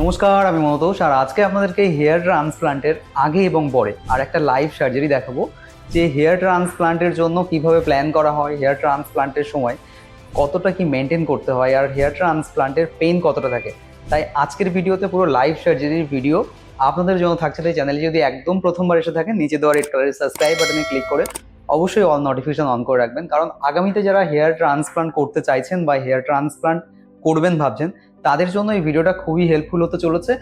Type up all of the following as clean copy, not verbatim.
নমস্কার, আমি মনোতোষ। আর আজকে আপনাদেরকে হেয়ার ট্রান্সপ্লান্টের আগে এবং পরে আর একটা লাইভ সার্জারি দেখাবো, যে হেয়ার ট্রান্সপ্লান্টের জন্য কিভাবে প্ল্যান করা হয়, হেয়ার ট্রান্সপ্লান্টের সময় কতটা কি মেনটেন করতে হয়, আর হেয়ার ট্রান্সপ্লান্টের পেইন কতটা থাকে। তাই আজকের ভিডিওতে পুরো লাইভ সার্জারির ভিডিও আপনাদের জন্য থাকছে। তাই চ্যানেলে যদি একদম প্রথমবার এসে থাকেন, নিচে দেওয়া রেড কালারের সাবস্ক্রাইব বাটনে ক্লিক করে অবশ্যই অল নোটিফিকেশন অন করে রাখবেন, কারণ আগামীতে যারা হেয়ার ট্রান্সপ্লান্ট করতে চাইছেন বা হেয়ার ট্রান্সপ্লান্ট করবেন ভাবছেন, তাদের জন্য এই ভিডিওটা খুবই হেল্পফুল হতে চলেছে।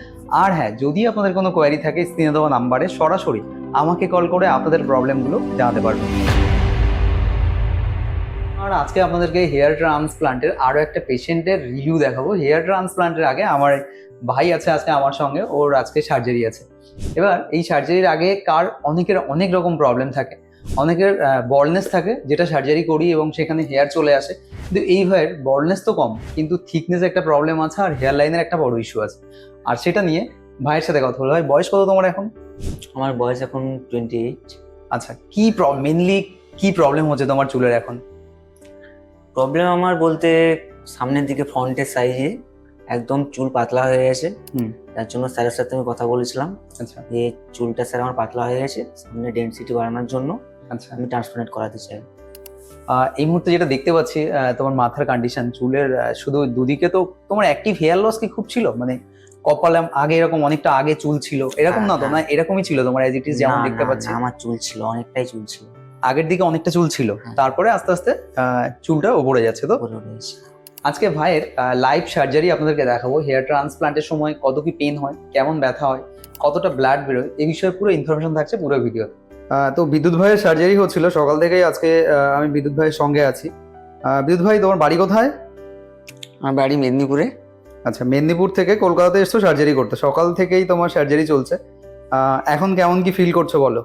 আর হ্যাঁ, যদি আপনাদের কোনো কোয়ারি থাকে, স্ক্রিনে দেওয়া নাম্বারে সরাসরি আমাকে কল করে আপনাদের প্রবলেমগুলো জানাতে পারবেন। আর আজকে আপনাদেরকে হেয়ার ট্রান্সপ্লান্টের আরও একটা পেশেন্টের রিভিউ দেখাবো। হেয়ার ট্রান্সপ্লান্টের আগে আমার ভাই আছে আজকে আমার সঙ্গে, ওর আজকে সার্জারি আছে। এবার এই সার্জারির আগে অনেকের অনেক রকম প্রবলেম থাকে। অনেকের বল্ডনেস থাকে, যেটা সার্জারি করি এবং সেখানে হেয়ার চলে আসে। কিন্তু এই ভাইয়ের বল্ডনেস তো কম, কিন্তু থিকনেস একটা প্রবলেম আছে, আর হেয়ার লাইনের একটা বড় ইস্যু আছে। আর সেটা নিয়ে ভাইয়ের সাথে কথা বলে। ভাই, বয়স কত তোমার এখন? আমার বয়স এখন 28। আচ্ছা, মেনলি কি প্রবলেম হচ্ছে তোমার চুলের এখন? প্রবলেম আমার বলতে সামনের দিকে ফ্রন্টের সাইজে একদম চুল পাতলা হয়ে গেছে। তার জন্য স্যারের সাথে আমি কথা বলেছিলাম। আচ্ছা, যে চুলটা স্যার আমার পাতলা হয়ে গেছে, সামনে ডেনসিটি বাড়ানোর জন্য আচ্ছা। আমি ট্রান্সপ্লান্ট করাতে চাই। এই মুহূর্তে যেটা দেখতে পাচ্ছি, তোমার মাথার কন্ডিশন, চুলের শুধু দুদিকে তো তোমার অ্যাক্টিভ হেয়ার লস কি খুব ছিল? মানে কপালে আগে এরকম অনেকটা আগে চুল ছিল এরকম না তো? না, এরকমই ছিল তোমার এজ ইট ইজ যেমন দেখতে পাচ্ছি? আমার চুল ছিল, অনেকটাই চুল ছিল। আগের দিকে অনেকটা চুল ছিল, তারপরে আস্তে আস্তে চুলটা উপরে যাচ্ছে তো? আজকে ভাইয়ের লাইভ সার্জারি আপনাদেরকে দেখাবো। হেয়ার ট্রান্সপ্লান্টের সময় কত কি পেন হয়, কেমন ব্যথা হয়, কতটা ব্লাড বেরোয়, এই বিষয়ে পুরো ইনফরমেশন থাকছে পুরো ভিডিওতে। তো বিদ্যুৎ ভাইয়ের সার্জারি হচ্ছিল সকাল থেকেই। আজকে আমি বিদ্যুৎ ভাইয়ের সঙ্গে আছি। বিদ্যুৎ ভাই, তোমার বাড়ি কোথায়? আমার বাড়ি মেদিনীপুরে। আচ্ছা, মেদিনীপুর থেকে কলকাতাতে এসছো সার্জারি করতে। সকাল থেকেই তোমার সার্জারি চলছে। এখন কেমন কি ফিল করছো বলো?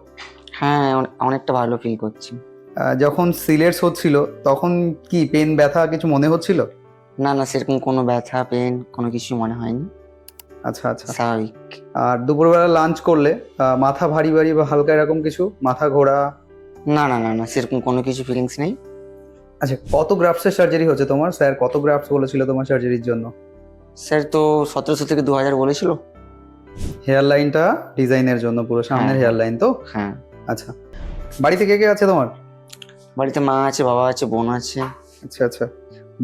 হ্যাঁ, অনেকটা ভালো ফিল করছি। যখন সিলেটস হচ্ছিল তখন কি পেন ব্যথা কিছু মনে হচ্ছিল? না, সেরকম কোনো ব্যথা পেন কোনো কিছু মনে হয়নি। আচ্ছা আচ্ছা, স্বাভাবিক। আর দুপুরবেলা লাঞ্চ করলে মাথা ভারী ভারী বা হালকা এরকম কিছু, মাথা ঘোরা? না, সেরকম কোনো কিছু ফিলিংস নেই। আচ্ছা, কত গ্রাফটসের সার্জারি হচ্ছে তোমার? স্যার কত গ্রাফটস বলেছিল তোমার সার্জারির জন্য? স্যার তো 1700 থেকে 2000 বলেছিল। হেয়ার লাইনটা ডিজাইনের জন্য, পুরো সামনের হেয়ার লাইন তো? হ্যাঁ। আচ্ছা, বাড়িতে কে কে আছে তোমার? বাড়িতে মা আছে, বাবা আছে, বোন আছে। আচ্ছা আচ্ছা,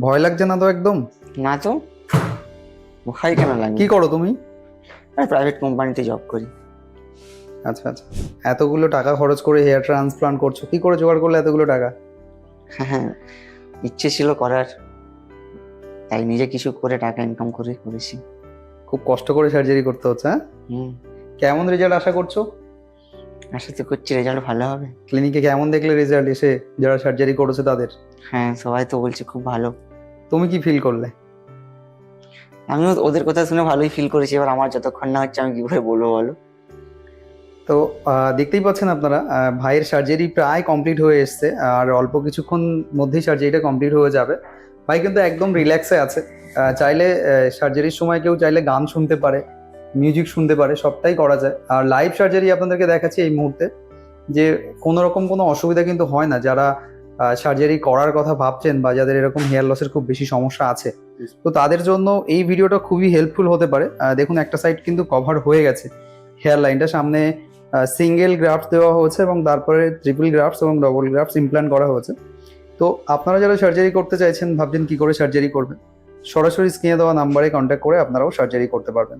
ভয় লাগছে না তো একদম? না তো, ভয় কেন লাগে? কি করো তুমি? প্রাইভেট কোম্পানিতে জব করি। আচ্ছা আচ্ছা, এতগুলো টাকা খরচ করে হেয়ার ট্রান্সপ্লান্ট করছো, কি করে জোগাড় করলে এতগুলো টাকা? হ্যাঁ, ইচ্ছে ছিল করার, তাই নিজে কিছু করে টাকা ইনকাম করে করেছি। খুব কষ্ট করে সার্জারি করতে হচ্ছে, হ্যাঁ? কেমন রেজাল্ট আশা করছো? আশা তো করছি রেজাল্ট ভালো হবে। ক্লিনিকে কেমন দেখলে রেজাল্ট এসে, যারা সার্জারি করেছে তাদের? হ্যাঁ, সবাই তো বলছে খুব ভালো। তুমি কি ফিল করলে? আমিও ওদের কথা শুনে ভালোই ফিল করেছি। এবার আমার যতক্ষণ না হচ্ছে আমি কি করে বলবো বলো? তো দেখতেই পাচ্ছেন আপনারা, ভাইয়ের সার্জারি প্রায় কমপ্লিট হয়ে এসছে, আর অল্প কিছুক্ষণ মধ্যেই সার্জারিটা কমপ্লিট হয়ে যাবে। ভাই কিন্তু একদম রিল্যাক্সে আছে। চাইলে সার্জারির সময় কেউ চাইলে গান শুনতে পারে, মিউজিক শুনতে পারে, সবটাই করা যায়। আর লাইভ সার্জারি আপনাদেরকে দেখাচ্ছি এই মুহূর্তে, যে কোনো রকম কোনো অসুবিধা কিন্তু হয় না। যারা সার্জারি করার কথা ভাবছেন বা যাদের এরকম হেয়ার লসের খুব বেশি সমস্যা আছে, তো তাদের জন্য এই ভিডিওটা খুবই হেল্পফুল হতে পারে। দেখুন, একটা সাইড কিন্তু কভার হয়ে গেছে হেয়ার লাইনটা। সামনে সিঙ্গেল গ্রাফটস দেওয়া হয়েছে এবং তারপরে ট্রিপল গ্রাফটস এবং ডবল গ্রাফটস ইমপ্ল্যান্ট করা হয়েছে। তো আপনারা যারা সার্জারি করতে চাইছেন, ভাবছেন কি করে সার্জারি করবেন, সরাসরি স্ক্রিনে দেওয়া নাম্বারে কন্ট্যাক্ট করে আপনারাও সার্জারি করতে পারবেন।